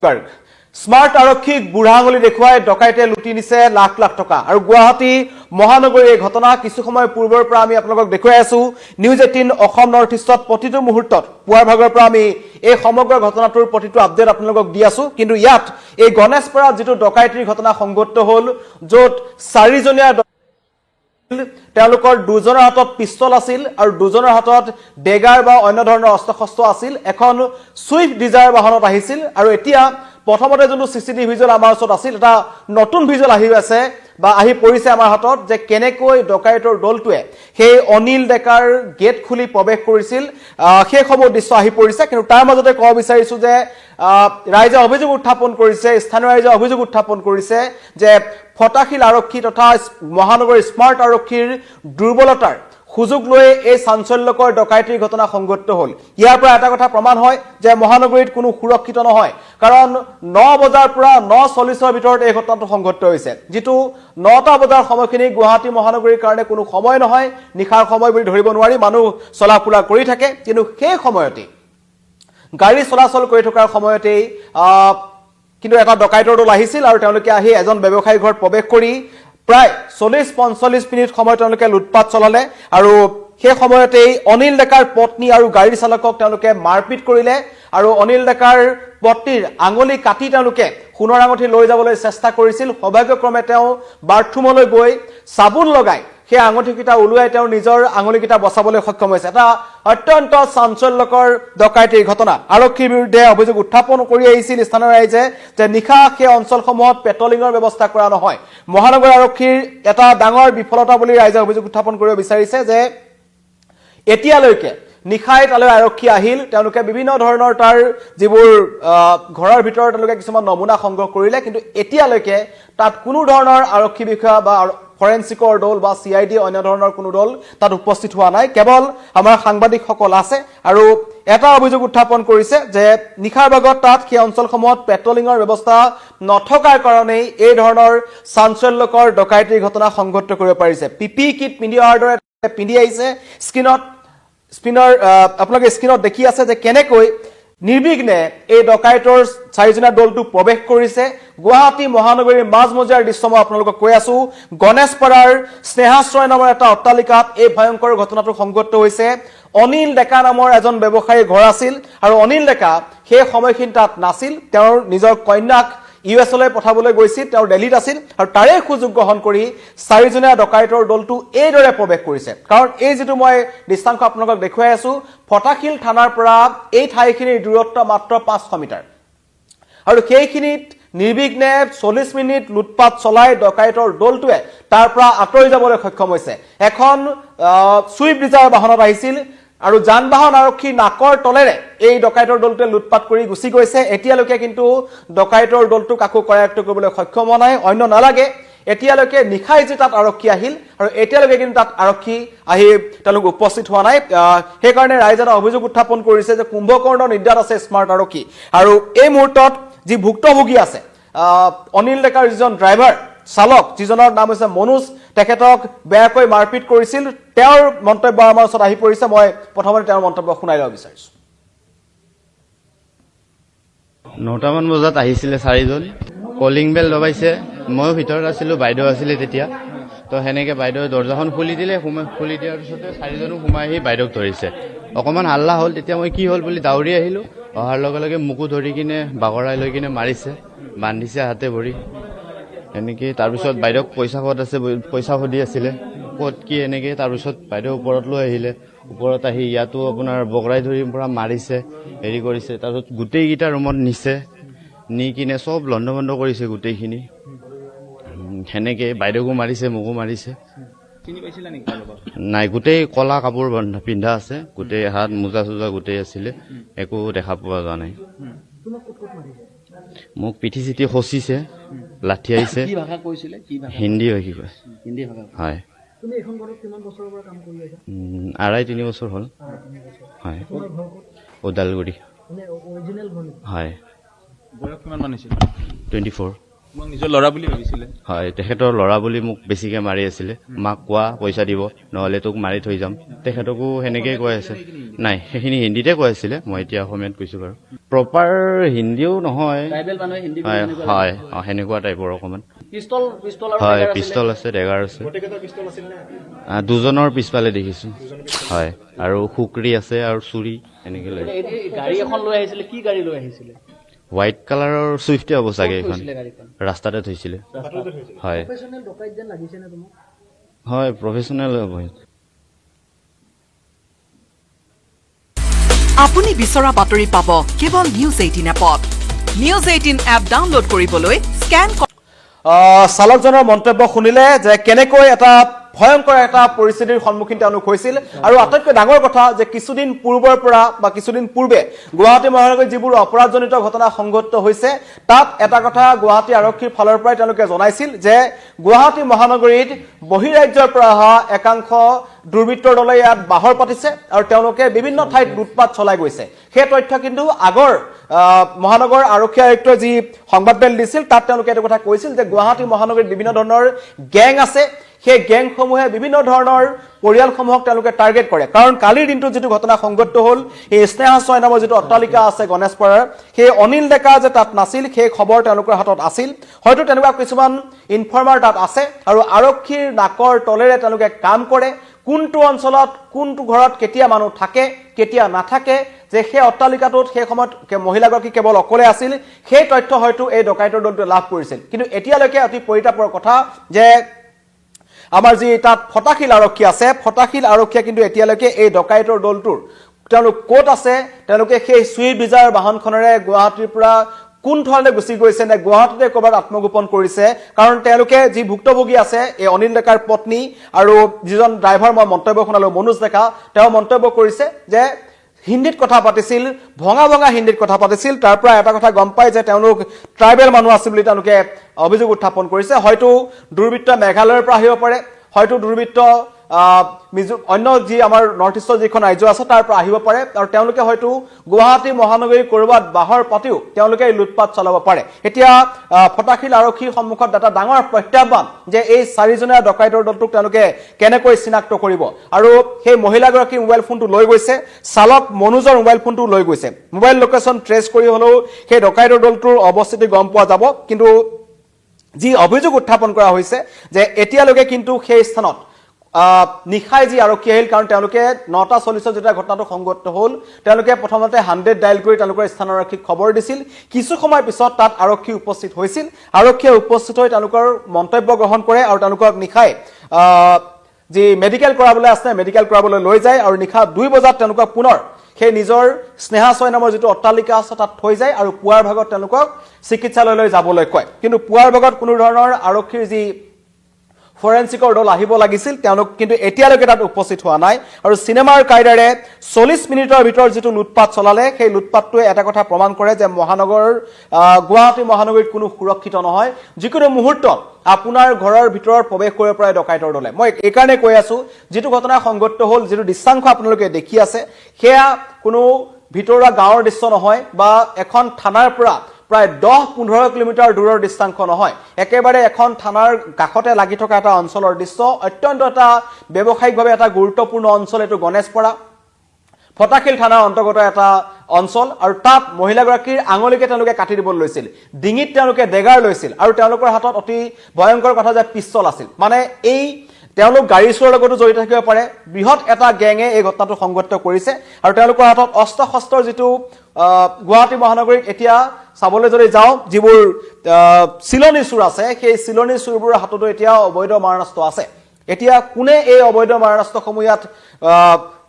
Smart আৰক্ষীক বুঢ়া আঙুলি দেখুৱাই ডকাইতে লুটি নিছে লাখ লাখ টকা আৰু গুৱাহাটী মহানগৰীৰ এই ঘটনা কিছু সময় পূৰ্বৰ পৰা আমি আপোনালোকক দেখুৱাই আছো নিউজ 18 অসম নৰ্থ ইষ্টত প্ৰতিটো মুহূৰ্তত পুৱাৰ ভাগৰ পৰা আমি এই সমগ্ৰ ঘটনাটোৰ প্ৰতিটো আপডেট আপোনালোকক দি আছো কিন্তু ইয়াত এই গণেশপাৰাত যেটো ডকাইতিৰ ঘটনা সংঘটিত হ'ল য'ত চাৰিজনীয়া তেওঁলোকৰ দুজনৰ হাতত পিস্তল আছিল আৰু দুজনৰ হাতত ডেগাৰ বা অন্য ধৰণৰ অস্ত্ৰ-শস্ত্ৰ আছিল এখন সুইফট ডিজায়াৰ বাহনত আহিছিল আৰু এতিয়া প্ৰথমতে যোনটো সিসিটিভি ভিজুৱেল আমাৰ ওচৰত আছিল এটা নতুন ভিজুৱেল আহি আছে বা আহি পৰিছে আমাৰ হাতত যে কেনেকৈ ডকাইতৰ দলটোৱে সেই অনিল ডেকাৰ গেট খুলি প্ৰৱেশ কৰিছিল সেই সময় দৃশ্য আহি পৰিছে কিন্তু তাৰ মাজতে ক'ব বিচাৰিছো যে ৰাইজে অভিযোগ উত্থাপন কৰিছে স্থানীয় ৰাইজে অভিযোগ উত্থাপন কৰিছে যে ফটাখিল আৰক্ষী তথা মহানগৰীৰ স্মাৰ্ট আৰক্ষীৰ দুৰ্বলতাৰ সুযোগ লৈ এই চাঞ্চল্যকৰ ডকাইতিৰ ঘটনা সংঘটিত হ'ল ইয়াৰ পৰা এটা কথা প্ৰমাণ হয় যে মহানগৰীত কোনো সুৰক্ষিত নহয় কাৰণ 9 বজাৰ পৰা 9:40ৰ ভিতৰত এই ঘটনাটো সংঘটিত হৈছে যেটো 9টা বজাৰ সময়খিনি গুৱাহাটী মহানগৰীৰ কাৰণে কোনো সময় নহয় নিখাৰ সময় বুলি ধৰিব নোৱাৰি মানুহ চলাফুলা কৰি থাকে কিন্তু সেই সময়তে গাড়ী চলাচল কৰি থকাৰ সময়তে কিন্তু এটা ডকাইতৰ দল আহিছিল আৰু তেওঁলোকে আহি এজন ব্যৱসায়ী ঘৰত প্ৰৱেশ কৰি প্ৰায় 40-45 মিনিট সময় তেওঁলোকে লুটপাট চলালে আৰু সেই সময়তে অনিল ডেকাৰ পত্নী আৰু গাড়ী চালকক তেওঁলোকে মাৰপিট কৰিলে আৰু অনিল ডেকাৰ পত্নীৰ আঙুলি কাটি তেওঁলোকে সোণৰ আঙুঠি লৈ যাবলৈ চেষ্টা কৰিছিল সৌভাগ্যক্ৰমে তেওঁ বাথৰুমলৈ গৈ সাবুন লগাই সেই আঙুঠিকিটা উলুৱাই তেওঁ নিজৰ আঙুলিকিটা বচাবলৈ সক্ষম হৈছে এটা অত্যন্ত চাঞ্চল্যকৰ ডকাইতিৰ ঘটনা আৰক্ষীৰ বিৰুদ্ধে অভিযোগ উত্থাপন কৰি আহিছিল স্থানীয় ৰাইজে যে নিখা সেই অঞ্চলসমূহত পেট্ৰলিঙৰ ব্যৱস্থা কৰা নহয় মহানগৰ আৰক্ষীৰ এটা ডাঙৰ বিফলতা বুলি ৰাইজে অভিযোগ উত্থাপন কৰিব বিচাৰিছে যে এতিয়ালৈকে নিখাই তালৈ আৰক্ষী আহিল তেওঁলোকে বিভিন্ন ধৰণৰ তাৰ যিবোৰ ঘৰৰ ভিতৰত তেওঁলোকে কিছুমান নমুনা সংগ্ৰহ কৰিলে কিন্তু এতিয়ালৈকে তাত কোনো ধৰণৰ আৰক্ষী বিষয়া বা ফৰেনসিকৰ দল বা সিআইডি অন্য ধৰণৰ কোনো দল তাত উপস্থিত হোৱা নাই কেৱল আমাৰ সাংবাদিকসকল আছে আৰু এটা অভিযোগ উত্থাপন কৰিছে যে নিখাৰ ভাগত তাত সেই অঞ্চলসমূহত পেট্ৰলিঙৰ ব্যৱস্থা নথকাৰ কাৰণে এই ধৰণৰ চাঞ্চল্যকৰ ডকাইতিৰ ঘটনা সংঘটিত কৰিব পাৰিছে পিপি কিট পিন্ধি অহাৰ দৰে পিন্ধি আহিছে স্পিনাৰ আপোনালোকে স্ক্ৰিনত দেখি আছে যে কেনেকৈ নিৰ্বিঘ্নে এই ডকাইতৰ চাৰিজনীয়া দলটো প্ৰৱেশ কৰিছে গুৱাহাটী মহানগৰীৰ মাজমজিয়াৰ দৃশ্য মই আপোনালোকক কৈ আছো গণেশপাৰাৰ স্নেহাশ্ৰয় নামৰ এটা অট্টালিকাত এই ভয়ংকৰ ঘটনাটো সংঘটিত হৈছে অনিল ডেকা নামৰ এজন ব্যৱসায়ী ঘৰ আছিল আৰু অনিল ডেকা সেই সময়খিনি তাত নাছিল তেওঁৰ নিজৰ কন্যাক ইউএছলৈ পঠাবলৈ গৈছিল তেওঁ দিল্লীত আছিল আৰু তাৰে সুযোগ গ্ৰহণ কৰি চাৰিজনীয়া ডকাইতৰ দলটো এইদৰে প্ৰৱেশ কৰিছে কাৰণ এই যেটো মই দৃশ্যাংশ আপোনালোকক দেখুৱাই আছো ফটাখিল থানাৰ পৰা এই ঠাইখিনিৰ দূৰত্ব মাত্ৰ 500 মিটাৰ আৰু সেইখিনিত নিৰ্বিঘ্নে 40 মিনিট লুটপাট চলাই ডকাইতৰ দলটোৱে তাৰ পৰা আঁতৰি যাবলৈ সক্ষম হৈছে এখন সুইফট ডিজায়াৰ বাহনত আহিছিল আৰু যান-বাহন আৰক্ষী নাকৰ তলেৰে এই ডকাইতৰ দলটোৱে লুটপাট কৰি গুছি গৈছে এতিয়ালৈকে কিন্তু ডকাইতৰ দলটো কাকো কৰায়ত্ব কৰিবলৈ সক্ষম হোৱা নাই অন্য নালাগে এতিয়ালৈকে নিখাই যে তাত আৰক্ষী আহিল আৰু এতিয়ালৈকে কিন্তু তাত আৰক্ষী আহি তেওঁলোক উপস্থিত হোৱা নাই সেই কাৰণে ৰাইজে অভিযোগ উত্থাপন কৰিছে যে কুম্ভকৰ্ণ নিৰ্যাত আছে স্মাৰ্ট আৰক্ষী আৰু এই মুহূৰ্তত যি ভুক্তভোগী আছে অনিল ডেকাৰ যিজন ড্ৰাইভাৰ চালক যিজনৰ নাম হৈছে মনোজ তেখেতক বেয়াকৈ মাৰপিট কৰিছিল তেওঁৰ মন্তব্য আমাৰ ওচৰত আহি পৰিছে মই প্ৰথমতে তেওঁৰ মন্তব্য শুনাই ল'ব বিচাৰিছো 9টা মান বজাত আহিছিলে চাৰিজন কলিং বেল দবাইছে মই ভিতৰত আছিলো বাইদেউ আছিলে তেতিয়া তো হেনেকে বাইদেউ দৰজাখন খুলি দিলে খুলি দিয়াৰ পিছতে চাৰিজনো সোমাই আহি বাইদেউক ধৰিছে অকমান হাল্লা হ'ল তেতিয়া মই কি হ'ল বুলি দাউৰি আহিলো অহাৰ লগে লগে মুকু ধৰি কিনে বাগৰাই লৈ কিনে মাৰিছে বান্ধিছে হাতে ভৰি এনেকে তাৰ পিছত বাইদেউক পইচা ক'ত আছে পইচা সুধি আছিলে ক'ত কি এনেকে তাৰ পিছত বাইদেউ ওপৰত লৈ আহিলে ওপৰত আহি ইয়াতো আপোনাৰ বগৰাই ধৰি পৰা মাৰিছে হেৰি কৰিছে তাৰ পিছত গোটেইকেইটা ৰুমত নিছে নি কিনে সব লণ্ডভণ্ড কৰিছে গোটেইখিনি হেনেকে বাইদেউকো মাৰিছে মোকো মাৰিছে নাই গোটেই কলা কাপোৰ পিন্ধা আছে গোটেই হাত মোজা চোজা গোটেই আছিলে একো দেখা পোৱা যোৱা নাই মোক পিঠি চিঠি খচিছে লাঠি আহিছে হিন্দী হয় কি কয় হয় 2.5-3 বছৰ হ'ল হয় ওদালগুৰি হয় বয়স কিমান মান আছিল 24 তোমাক নিজৰ ল'ৰা বুলি ভাবিছিলে? হয়, তেখেতৰ ল'ৰা বুলি মোক বেছিকে মাৰি আছিলে। মাক কোৱা পইচা দিব, নহ'লে তোক মাৰি থৈ যাম। তেখেতকো সেনেকেই কৈ আছে। নাই, সেইখিনি হিন্দীতে কৈ আছিলে, মই এতিয়া অসমীয়াত কৈছোঁ বাৰু। প্ৰপাৰ হিন্দীও নহয়, হয় হয়, সেনেকুৱা টাইপৰ অকণমান। হয়, পিষ্টল আছে, ডেগাৰ আছে। দুজনৰ পিছফালে দেখিছোঁ। হয়, আৰু খুকৰি আছে আৰু চুৰি এনেকে লৈ। গাড়ী এখন লৈ আহিছিলে, কি গাড়ী লৈ আহিছিলে? হোৱাইট কালাৰৰ চুইফটে হ'ব চাগে এইখন। ৰাস্তাতে থৈছিলে। হয় হয়, প্ৰফেচনেল হ'ব। আপুনি বিচৰা বাতৰি পাব কেৱল নিউজ 18 এপত। নিউজ 18 এপ ডাউনলোড কৰিবলৈ স্কেন চালকজনৰ মন্তব্য শুনিলে যে কেনেকৈ এটা ভয়ংকৰ এটা পৰিস্থিতিৰ সন্মুখীন তেওঁলোক হৈছিল আৰু আটাইতকৈ ডাঙৰ কথা যে কিছুদিন পূৰ্বৰ পৰা বা কিছুদিন পূৰ্বে গুৱাহাটী মহানগৰীত যিবোৰ অপৰাধজনিত ঘটনা সংঘটিত হৈছে তাত এটা কথা গুৱাহাটী আৰক্ষীৰ ফালৰ পৰাই তেওঁলোকে জনাইছিল যে গুৱাহাটী মহানগৰীত বহিৰাজ্যৰ পৰা অহা একাংশ দুৰ্বৃত্তৰ দলে ইয়াত বাহৰ পাতিছে আৰু তেওঁলোকে বিভিন্ন ঠাইত লুটপাট চলাই গৈছে। সেই তথ্য কিন্তু আগৰ মহানগৰ আৰক্ষী আয়ুক্তই যি সংবাদমেল দিছিল তাত তেওঁলোকে এইটো কথা কৈছিল যে গুৱাহাটী মহানগৰীত বিভিন্ন ধৰণৰ গেং আছে। সেই গেংসমূহে বিভিন্ন ধৰণৰ পৰিয়ালসমূহক তেওঁলোকে টাৰ্গেট কৰে। কাৰণ কালিৰ দিনটোত যিটো ঘটনা সংঘটিত হ'ল, এই স্নেহাশ্ৰয় নামৰ যিটো অট্টালিকা আছে গণেশপাৰাৰ, সেই অনিল ডেকা যে তাত নাছিল সেই খবৰ তেওঁলোকৰ হাতত আছিল। হয়তো তেনেকুৱা কিছুমান ইনফৰ্মাৰ তাত আছে আৰু আৰক্ষীৰ নাকৰ তলেৰে তেওঁলোকে কাম কৰে। কোনটো অঞ্চলত কোনটো ঘৰত কেতিয়া মানুহ থাকে কেতিয়া নাথাকে, যে সেই অট্টালিকাটোত সেই সময়ত মহিলাগৰাকী কেৱল অকলে আছিল, সেই তথ্য হয়তো এই ডকাইতৰ দলটোৱে লাভ কৰিছিল। কিন্তু এতিয়ালৈকে অতি পৰিতাপৰ কথা যে আমাৰ যি তাত ফটাশীল আৰক্ষী আছে, ফটাশীল আৰক্ষীয়ে কিন্তু এতিয়ালৈকে এই ডকাইতৰ দলটোৰ তেওঁলোক ক'ত আছে, তেওঁলোকে সেই চুইফ্ট ডিজায়াৰ বাহনখনেৰে গুৱাহাটীৰ পৰা কোন ঠাইলৈ গুচি গৈছে নে গুৱাহাটীতে ক'ৰবাত আত্মগোপন কৰিছে। কাৰণ তেওঁলোকে যি ভুক্তভোগী আছে এই অনিল ডেকাৰ পত্নী আৰু যিজন ড্ৰাইভাৰ মই মন্তব্য শুনালো মনোজ ডেকা, তেওঁ মন্তব্য কৰিছে যে হিন্দীত কথা পাতিছিল, ভঙা ভঙা হিন্দীত কথা পাতিছিল। তাৰ পৰা এটা কথা গম পায় যে তেওঁলোক ট্ৰাইবেল মানুহ আছিল বুলি তেওঁলোকে অভিযোগ উত্থাপন কৰিছে। হয়তো দুৰ্বৃত্ত মেঘালয়ৰ পৰা আহিব পাৰে, হয়তো দুৰ্বৃত্ত অন্য যি আমাৰ নৰ্থ ইষ্টৰ যিখন ৰাজ্য আছে তাৰ পৰা আহিব পাৰে আৰু তেওঁলোকে হয়তো গুৱাহাটী মহানগৰীৰ ক'ৰবাত বাহৰ পাতিও তেওঁলোকে লুটপাট চলাব পাৰে। এতিয়া ফটাশীল আৰক্ষীৰ সন্মুখত এটা ডাঙৰ প্ৰত্যাহ্বান যে এই চাৰিজনীয়া ডকাইতৰ দলটোক তেওঁলোকে কেনেকৈ চিনাক্ত কৰিব। আৰু সেই মহিলাগৰাকীৰ মোবাইল ফোনটো লৈ গৈছে, চালক মনোজৰ মোবাইল ফোনটো লৈ গৈছে। মোবাইল লোকেশ্যন ট্ৰেচ কৰি হ'লেও সেই ডকাইতৰ দলটোৰ অৱস্থিতি গম পোৱা যাব। কিন্তু যি অভিযোগ উত্থাপন কৰা হৈছে যে এতিয়ালৈকে কিন্তু সেই স্থানত নিশাই যি আৰক্ষী আহিল, কাৰণ তেওঁলোকে 9:40 যেতিয়া ঘটনাটো সংঘটিত হ'ল তেওঁলোকে প্ৰথমতে 100 ডাইল কৰি তেওঁলোকৰ স্থানৰ আৰক্ষীক খবৰ দিছিল। কিছু সময় পিছত তাত আৰক্ষী উপস্থিত হৈছিল। আৰক্ষীয়ে উপস্থিত হৈ তেওঁলোকৰ মন্তব্য গ্ৰহণ কৰে আৰু তেওঁলোকক নিশাই যি মেডিকেল কৰাবলৈ আছে মেডিকেল কৰাবলৈ লৈ যায় আৰু নিশা 2 বজাত তেওঁলোকক পুনৰ সেই নিজৰ স্নেহাশ্ৰয় নামৰ যিটো অট্টালিকা আছে তাত থৈ যায় আৰু পুৱাৰ ভাগত তেওঁলোকক চিকিৎসালয়লৈ যাবলৈ কয়। কিন্তু পুৱাৰ ভাগত কোনো ধৰণৰ আৰক্ষীৰ যি ফৰেন্সিকৰ দল আহিব লাগিছিল তেওঁলোক কিন্তু এতিয়ালৈকে তাত উপস্থিত হোৱা নাই। আৰু চিনেমাৰ কায়দাৰে 40 মিনিটৰ ভিতৰত যিটো লুটপাট চলালে সেই লুটপাটটোৱে এটা কথা প্ৰমাণ কৰে যে গুৱাহাটী মহানগৰীত কোনো সুৰক্ষিত নহয়। যিকোনো মুহূৰ্তত আপোনাৰ ঘৰৰ ভিতৰত প্ৰৱেশ কৰিব পাৰে ডকাইতৰ দলে। মই এইকাৰণে কৈ আছো যিটো ঘটনা সংঘটিত হ'ল, যিটো দৃশ্যাংশ আপোনালোকে দেখি আছে সেয়া কোনো ভিতৰুৱা গাঁৱৰ দৃশ্য নহয় বা এখন থানাৰ পৰা প্ৰায় 10-15 কিলোমিটাৰ দূৰৰ দৃশ্যাংশ নহয়, একেবাৰে এখন থানাৰ কাষতে লাগি থকা এটা অঞ্চলৰ দৃশ্য। অত্যন্ত এটা ব্যৱসায়িকভাৱে এটা গুৰুত্বপূৰ্ণ অঞ্চল এইটো গণেশপাৰা ফটাশীল থানাৰ অন্তৰ্গত এটা অঞ্চল। আৰু তাত মহিলাগৰাকীৰ আঙুলিকে তেওঁলোকে কাটি দিবলৈ লৈছিল, ডিঙিত তেওঁলোকে ডেগাৰ লৈছিল আৰু তেওঁলোকৰ হাতত অতি ভয়ংকৰ কথা যে পিষ্টল আছিল। মানে এই তেওঁলোক গাড়ী চোৰৰ লগতো জড়িত থাকিব পাৰে। বৃহৎ এটা গেঙে এই ঘটনাটো সংঘটিত কৰিছে আৰু তেওঁলোকৰ হাতত অস্ত্ৰ শস্ত্ৰৰ যিটো গুৱাহাটী মহানগৰীত এতিয়া চাবলৈ যদি যাওঁ যিবোৰ চিলনী চোৰ আছে সেই চিলনী চোৰবোৰৰ হাততো এতিয়া অবৈধ মাৰণাস্ত্ৰ আছে। এতিয়া কোনে এই অবৈধ মাৰণাস্ত্ৰসমূহ ইয়াত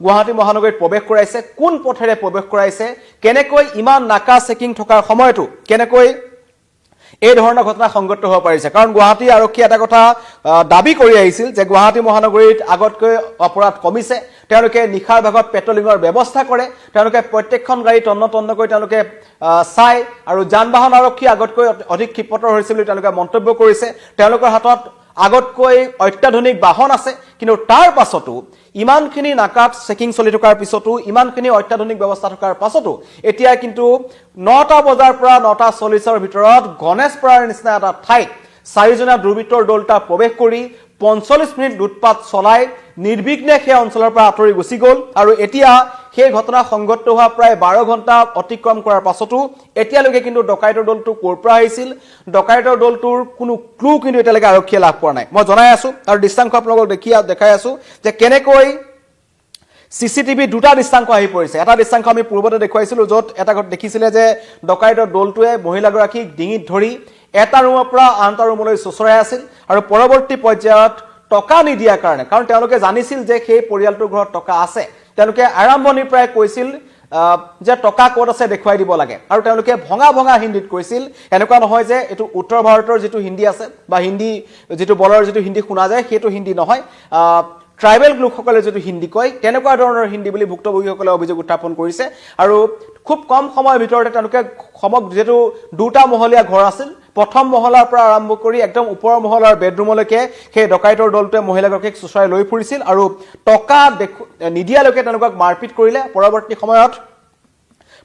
গুৱাহাটী মহানগৰীত প্ৰৱেশ কৰাইছে, কোন পথেৰে প্ৰৱেশ কৰাইছে, কেনেকৈ ইমান নাকা চেকিং থকাৰ সময়তো কেনেকৈ এই ধৰণৰ ঘটনা সংঘটিত হ'ব পাৰিছে। কাৰণ গুৱাহাটী আৰক্ষীয়ে এটা কথা দাবী কৰি আহিছিল যে গুৱাহাটী মহানগৰীত আগতকৈ অপৰাধ কমিছে। তেওঁলোকে নিশাৰ ভাগত পেট্ৰলিঙৰ ব্যৱস্থা কৰে, তেওঁলোকে প্ৰত্যেকখন গাড়ী তন্নতন্নকৈ তেওঁলোকে চায় আৰু যান বাহন আৰক্ষী আগতকৈ অধিক ক্ষিপ্ৰতৰ হৈছে বুলি তেওঁলোকে মন্তব্য কৰিছে। তেওঁলোকৰ হাতত আগতকৈ অত্যাধুনিক বাহন আছে কিন্তু তাৰ পাছতো ইমানখিনি নাকাত চেকিং চলি থকাৰ পিছতো ইমানখিনি অত্যাধুনিক ব্যৱস্থা থকাৰ পাছতো এতিয়া কিন্তু 9টা বজাৰ পৰা 9:40ৰ ভিতৰত গণেশপাৰাৰ নিচিনা এটা ঠাইত 4জনীয়া দুৰ্বৃত্তৰ দলটা প্ৰৱেশ কৰি 45 মিনিট লুটপাট চলাই নিৰ্বিঘ্নে সেই অঞ্চলৰ পৰা আঁতৰি গুচি গ'ল আৰু এতিয়া সেই ঘটনা সংঘটিত হোৱা প্ৰায় 12 ঘণ্টা অতিক্ৰম কৰাৰ পাছতো এতিয়ালৈকে কিন্তু ডকাইতৰ দলটো ক'ৰ পৰা আহিছিল ডকাইতৰ দলটোৰ কোনো ক্লু কিন্তু এতিয়ালৈকে আৰক্ষীয়ে লাভ কৰা নাই মই জনাই আছো আৰু দৃশ্যাংশ আপোনালোকক দেখাই আছো যে কেনেকৈ চিচিটিভি দুটা দৃশ্যাংশ আহি পৰিছে এটা দৃশ্যাংশ আমি পূৰ্বতে দেখুৱাইছিলো য'ত এটা দেখিছিলে যে ডকাইতৰ দলটোৱে মহিলাগৰাকীক ডিঙিত ধৰি এটা ৰুমৰ পৰা আনটা ৰুমলৈ চোচৰাই আছিল আৰু পৰৱৰ্তী পৰ্যায়ত টকা নিদিয়াৰ কাৰণে কাৰণ তেওঁলোকে জানিছিল যে সেই পৰিয়ালটোৰ ঘৰত টকা আছে তেওঁলোকে আৰম্ভণিৰ পৰাই কৈছিল যে টকা ক'ত আছে দেখুৱাই দিব লাগে আৰু তেওঁলোকে ভঙা ভঙা হিন্দীত কৈছিল এনেকুৱা নহয় যে এটো উত্তৰ ভাৰতৰ যেটো হিন্দী আছে বা হিন্দী যেটো বলৰ যেটো হিন্দী শুনা যায় সেইটো হিন্দী নহয় ট্ৰাইবেল লোকসকলে যেটো হিন্দী কয় তেনেকুৱা ধৰণৰ হিন্দী বুলি ভুক্তভোগীসকলে অভিযোগ উত্থাপন কৰিছে আৰু খুব কম সময়ৰ ভিতৰতে তেওঁলোকে সমগ্ৰ যেটো দুটা মহলীয়া ঘৰ আছিল প্ৰথম মহলাৰ পৰা আৰম্ভ কৰি একদম ওপৰৰ মহলাৰ বেডৰুমলৈকে সেই ডকাইতৰ দলটোৱে মহিলাগৰাকীক চুচৰাই লৈ ফুৰিছিল আৰু টকা নিদিয়ালৈকে তেওঁলোকক মাৰপিট কৰিলে পৰৱৰ্তী সময়ত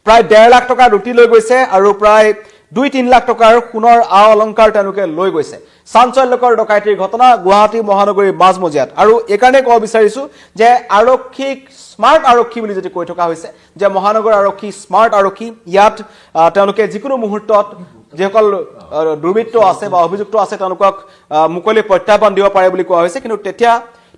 প্ৰায় 1.5 লাখ টকা লুটি লৈ গৈছে আৰু প্ৰায় 2-3 লাখ টকাৰ সোণৰ অলংকাৰ তেওঁলোকে লৈ গৈছে চাঞ্চল্যকৰ ডকাইতিৰ ঘটনা গুৱাহাটী মহানগৰীৰ মাজমজিয়াত আৰু এইকাৰণে ক'ব বিচাৰিছো যে আৰক্ষীক স্মাৰ্ট আৰক্ষী বুলি যদি কৈ থকা হৈছে যে মহানগৰ আৰক্ষী স্মাৰ্ট আৰক্ষী ইয়াত তেওঁলোকে যিকোনো মুহূৰ্তত যেসকল দুৰ্বৃত্ত আছে বা অভিযুক্ত আছে তেওঁলোকক মুকলি প্ৰত্যাহ্বান দিব পাৰে বুলি কোৱা হৈছে কিন্তু তেতিয়া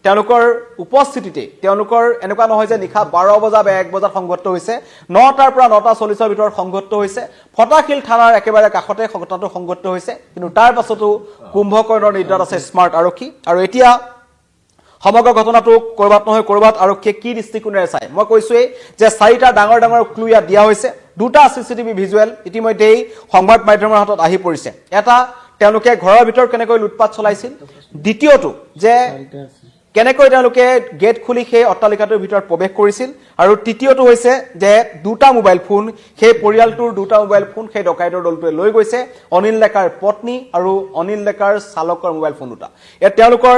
তেওঁলোকৰ উপস্থিতিতে তেওঁলোকৰ এনেকুৱা নহয় যে নিখা 12 বজা বা 1 বজাত সংঘটিত হৈছে 9টাৰ পৰা 9:40ৰ ভিতৰত সংঘটিত হৈছে ফটাখিল থানাৰ একেবাৰে কাষতে ঘটনাটো সংঘটিত হৈছে কিন্তু তাৰ পাছতো কুম্ভকৰ্ণৰ নিৰ্দেশ আছে স্মাৰ্ট আৰক্ষী আৰু এতিয়া সমগ্ৰ ঘটনাটো কৰবাত নহয় কৰবাত আৰক্ষীয়ে কি দৃষ্টিকোণেৰে চাই মই কৈছোৱে যে 4টা ডাঙৰ ডাঙৰ ক্লু ইয়াত দিয়া হৈছে দুটা চিচিটিভি ভিজুৱেল ইতিমধ্যেই সংবাদ মাধ্যমৰ হাতত আহি পৰিছে এটা তেওঁলোকে ঘৰৰ ভিতৰত কেনেকৈ লুটপাট চলাইছিল দ্বিতীয়টো যে কেনেকৈ তেওঁলোকে গেট খুলি সেই অট্টালিকাটোৰ ভিতৰত প্ৰৱেশ কৰিছিল আৰু তৃতীয়টো হৈছে যে দুটা মোবাইল ফোন সেই পৰিয়ালটোৰ দুটা মোবাইল ফোন সেই ডকাইতৰ দলটোৱে লৈ গৈছে অনিল লেকাৰ পত্নী আৰু অনিল লেকাৰ চালকৰ মোবাইল ফোন দুটা ইয়াত তেওঁলোকৰ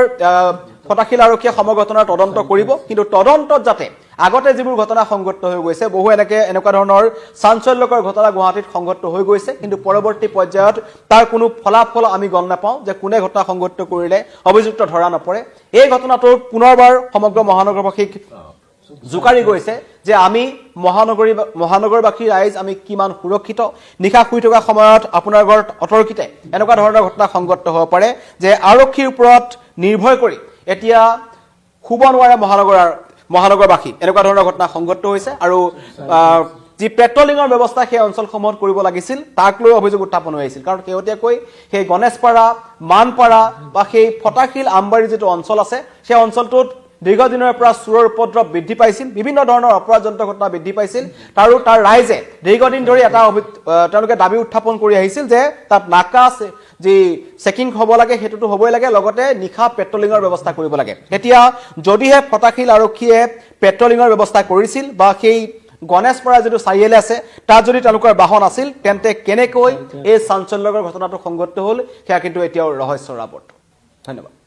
ফটাখিল আৰক্ষীয়ে সমগ্ৰ ঘটনাৰ তদন্ত কৰিব কিন্তু তদন্তত যাতে আগতে যিবোৰ ঘটনা সংঘটিত হৈ গৈছে বহু এনেকুৱা ধৰণৰ চাঞ্চল্যকৰ ঘটনা গুৱাহাটীত সংঘটিত হৈ গৈছে কিন্তু পৰৱৰ্তী পৰ্যায়ত তাৰ কোনো ফলাফল আমি গম নাপাওঁ যে কোনে ঘটনা সংঘটিত কৰিলে অভিযুক্ত ধৰা নপৰে এই ঘটনাটোৰ পুনৰবাৰ সমগ্ৰ মহানগৰবাসীক জুকাৰি গৈছে যে আমি মহানগৰবাসী ৰাইজ আমি কিমান সুৰক্ষিত নিশা শুই থকা সময়ত আপোনাৰ ঘৰত অতৰ্কিতে এনেকুৱা ধৰণৰ ঘটনা সংঘটিত হ'ব পাৰে যে আৰক্ষীৰ ওপৰত নিৰ্ভৰ কৰি এতিয়া শুব নোৱাৰে মহানগৰবাসী এনেকুৱা ধৰণৰ ঘটনা সংঘটিত হৈছে আৰু যি পেট্ৰলিঙৰ ব্যৱস্থা সেই অঞ্চলসমূহত কৰিব লাগিছিল তাক লৈ অভিযোগ উত্থাপন হৈ আছিল কাৰণ কেৱটিয়াকৈ সেই গণেশপাৰা মানপাৰা বা সেই ফটাখিল আমবাৰী যেটো অঞ্চল আছে সেই অঞ্চলটোত দীৰ্ঘদিনৰ পৰা চুৰৰ উপদ্ৰৱ বৃদ্ধি পাইছিল বিভিন্ন ধৰণৰ অপৰাধজনিত ঘটনা বৃদ্ধি পাইছিল আৰু তাৰ ৰাইজে দীৰ্ঘদিন ধৰি এটা তেওঁলোকে দাবী উত্থাপন কৰি আহিছিল যে তাত নাকা যি চেকিং হ'ব লাগে হেতুটো হ'বই লাগে লগতে নিখা পেট্ৰলিঙৰ ব্যৱস্থা কৰিব লাগে এতিয়া যদিহে ফটাখিল আৰক্ষীয়ে পেট্ৰলিঙৰ ব্যৱস্থা কৰিছিল বা সেই গণেশপাৰা যেটো চাৰিআলি আছে তাত যদি তেওঁলোকৰ বাহন আছিল তেন্তে কেনেকৈ এই চাঞ্চল্যকৰ ঘটনাটো সংঘটিত হ'ল সেয়া কিন্তু এতিয়াও ৰহস্যৰ আৱৰ্ত ধন্যবাদ